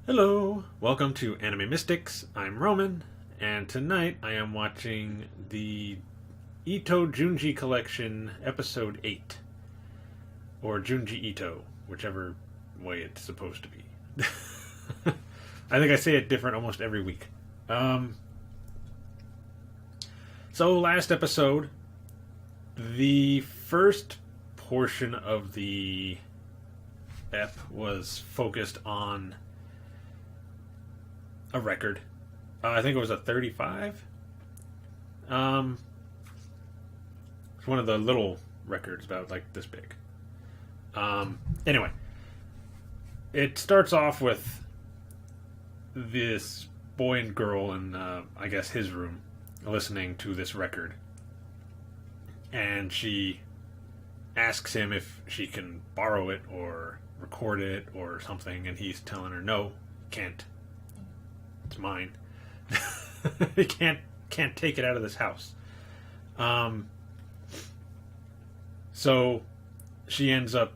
Hello, welcome to Anime Mystics. I'm Roman, and tonight I am watching the Ito Junji Collection Episode 8, or Junji Ito, whichever way it's supposed to be. I think I say it different almost every week. So, last episode, the first portion of the ep was focused on a record. I think it was a 35. It's one of the little records, about like this big. Anyway, it starts off with this boy and girl in, I guess, his room, listening to this record. And she asks him if she can borrow it or record it or something, and he's telling her, no, can't. It's mine. You can't take it out of this house. So she ends up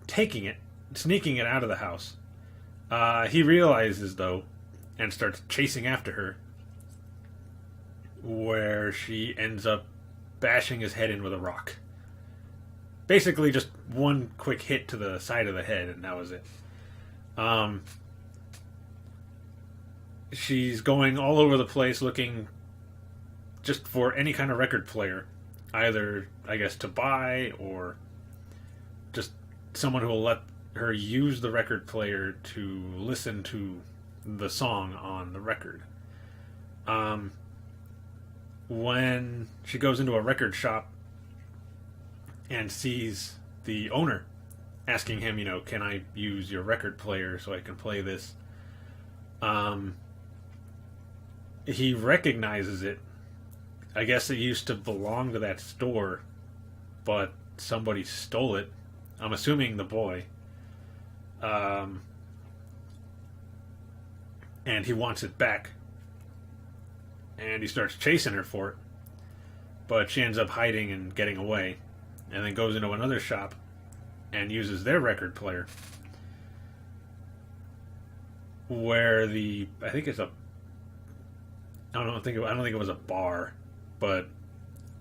taking it, sneaking it out of the house. He realizes, though, and starts chasing after her, where she ends up bashing his head in with a rock. Basically just one quick hit to the side of the head, and that was it. She's going all over the place looking just for any kind of record player, either, I guess, to buy or just someone who will let her use the record player to listen to the song on the record. When she goes into a record shop and sees the owner asking him, can I use your record player so I can play this? He recognizes it. I guess it used to belong to that store, but somebody stole it. I'm assuming the boy. And he wants it back. And he starts chasing her for it. But she ends up hiding and getting away. And then goes into another shop and uses their record player. Where I think it's a I don't think it was a bar, but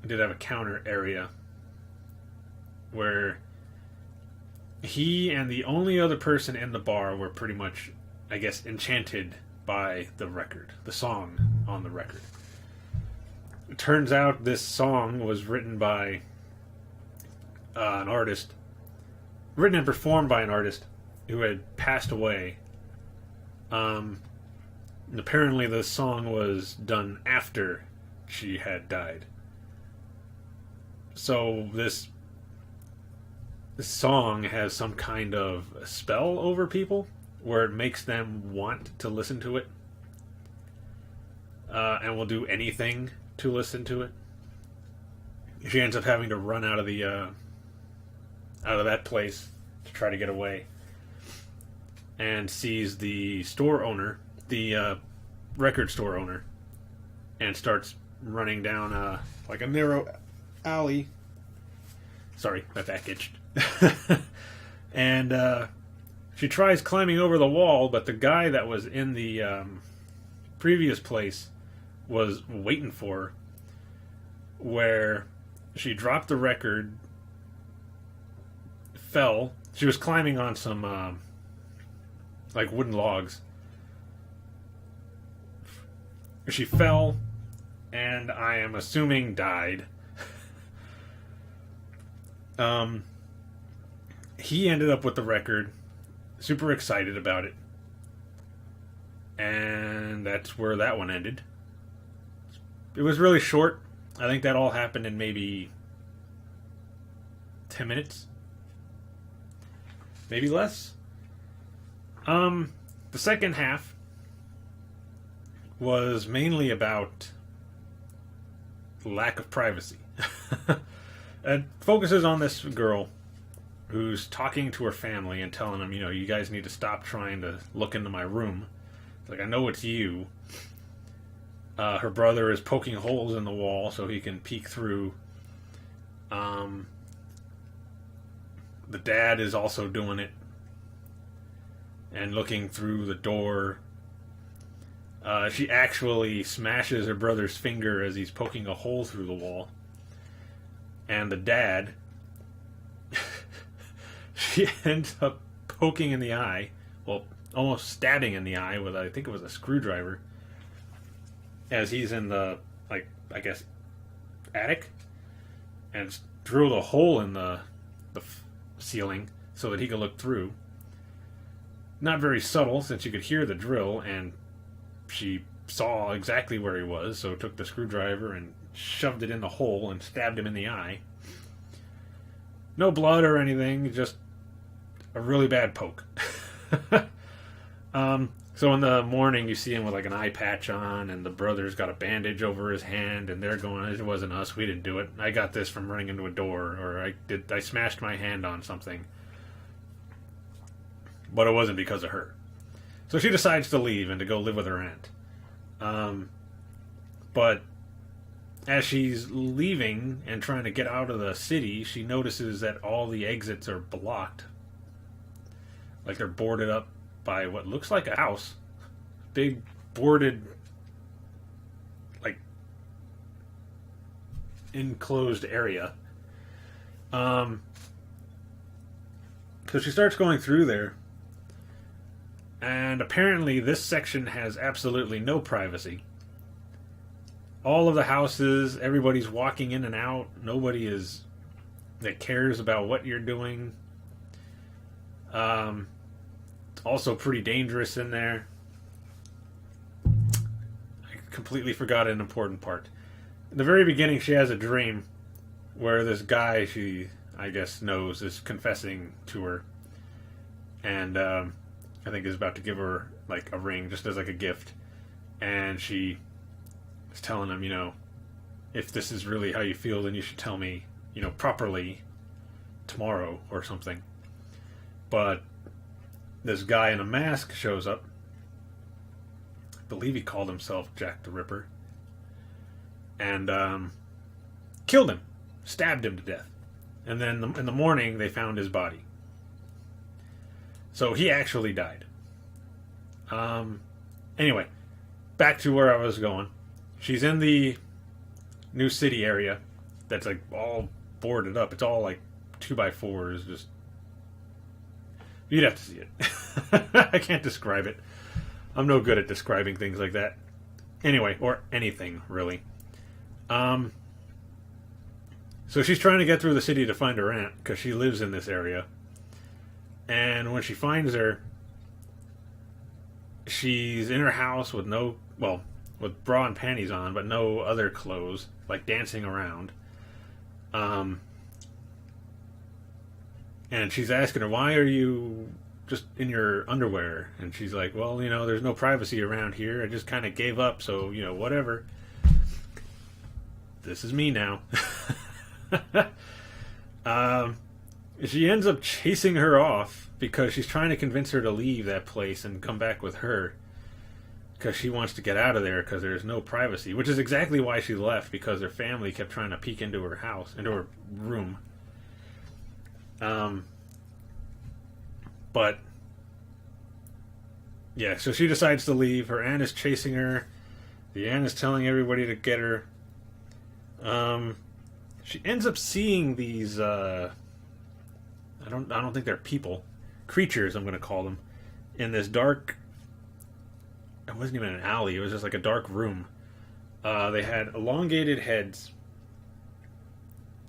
it did have a counter area where he and the only other person in the bar were pretty much, I guess, enchanted by the record, the song on the record. It turns out this song was written by an artist, written and performed by an artist who had passed away. And apparently the song was done after she had died. So this song has some kind of spell over people where it makes them want to listen to it, and will do anything to listen to it. She ends up having to run out of that place to try to get away, and sees the store owner, the record store owner, and starts running down like a narrow alley. Sorry, my back itched. And she tries climbing over the wall, but the guy that was in the previous place was waiting for her, where she dropped the record, fell. She was climbing on some like wooden logs. She fell, and I am assuming died. He ended up with the record, super excited about it, and that's where that one ended. It was really short. I think that all happened in maybe 10 minutes. Maybe less. The second half was mainly about lack of privacy. It focuses on this girl who's talking to her family and telling them, you guys need to stop trying to look into my room. It's like, I know it's you. Her brother is poking holes in the wall so he can peek through. The dad is also doing it. and looking through the door. She actually smashes her brother's finger as he's poking a hole through the wall. And the dad, she ends up poking in the eye, well, almost stabbing in the eye with, I think it was a screwdriver, as he's in the, like, I guess, attic, and drilled a hole in the ceiling so that he could look through. Not very subtle, since you could hear the drill, and she saw exactly where he was, so took the screwdriver and shoved it in the hole and stabbed him in the eye. No blood or anything, just a really bad poke. So in the morning, you see him with like an eye patch on, and the brother's got a bandage over his hand, and they're going, "It wasn't us. We didn't do it. I got this from running into a door, or I smashed my hand on something." But it wasn't because of her. So she decides to leave and to go live with her aunt. But as she's leaving and trying to get out of the city, she notices that all the exits are blocked. Like they're boarded up by what looks like a house. Big boarded, like, enclosed area. So she starts going through there. And apparently this section has absolutely no privacy. All of the houses, everybody's walking in and out. Nobody that cares about what you're doing. It's also pretty dangerous in there. I completely forgot an important part. In the very beginning, she has a dream where this guy she, I guess, knows is confessing to her. And I think is about to give her like a ring just as like a gift. And she is telling him, if this is really how you feel, then you should tell me, properly tomorrow or something. But this guy in a mask shows up. I believe he called himself Jack the Ripper. And killed him. Stabbed him to death. And then in the morning, they found his body. So he actually died. Anyway, back to where I was going. She's in the new city area that's like all boarded up. It's all like 2x4s. Just you'd have to see it. I can't describe it. I'm no good at describing things like that. Anyway, or anything really. So she's trying to get through the city to find her aunt because she lives in this area. And when she finds her, she's in her house with with bra and panties on, but no other clothes, like dancing around. And she's asking her, "Why are you just in your underwear?" And she's like, "Well, there's no privacy around here. I just kind of gave up, so, whatever." This is me now. She ends up chasing her off because she's trying to convince her to leave that place and come back with her because she wants to get out of there because there's no privacy, which is exactly why she left, because her family kept trying to peek into her house, into her room. But yeah, so she decides to leave. Her aunt is chasing her. The aunt is telling everybody to get her. She ends up seeing these I don't think they're people. Creatures, I'm going to call them. In this dark... It wasn't even an alley. It was just like a dark room. They had elongated heads,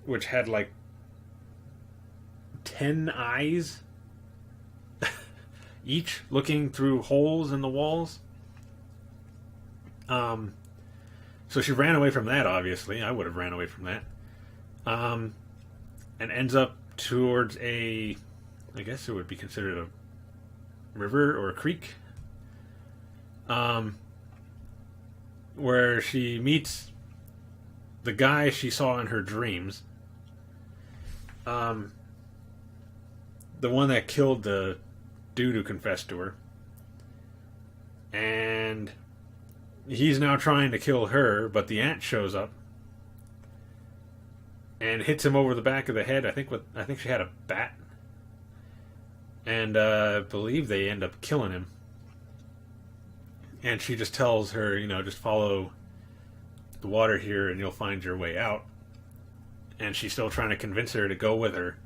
which had like 10 eyes each, looking through holes in the walls. So she ran away from that, obviously. I would have ran away from that. And ends up towards I guess it would be considered a river or a creek, where she meets the guy she saw in her dreams, the one that killed the dude who confessed to her, and he's now trying to kill her, but the aunt shows up and hits him over the back of the head. I think she had a bat, And I believe they end up killing him. And she just tells her, just follow the water here and you'll find your way out. And she's still trying to convince her to go with her,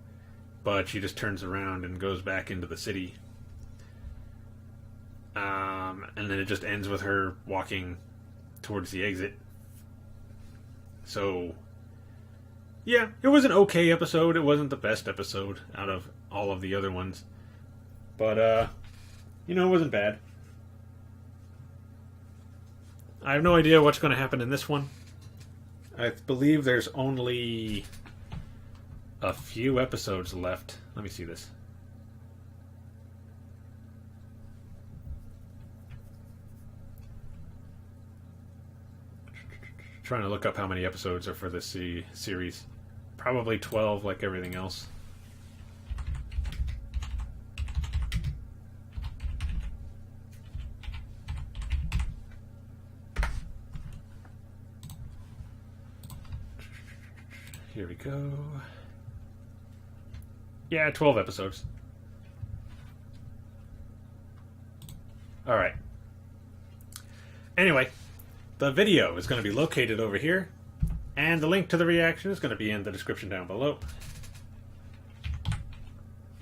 but she just turns around and goes back into the city. And then it just ends with her walking towards the exit. So, yeah, it was an okay episode. It wasn't the best episode out of all of the other ones. But, it wasn't bad. I have no idea what's going to happen in this one. I believe there's only a few episodes left. Let me see this. Trying to look up how many episodes are for this series. Probably 12, like everything else. Here we go. Yeah, 12 episodes. Alright. Anyway, the video is going to be located over here, and the link to the reaction is going to be in the description down below.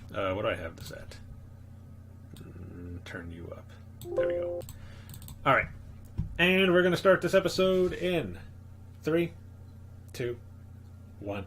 What do I have this at? Turn you up. There we go. Alright. And we're going to start this episode in 3, 2, 1.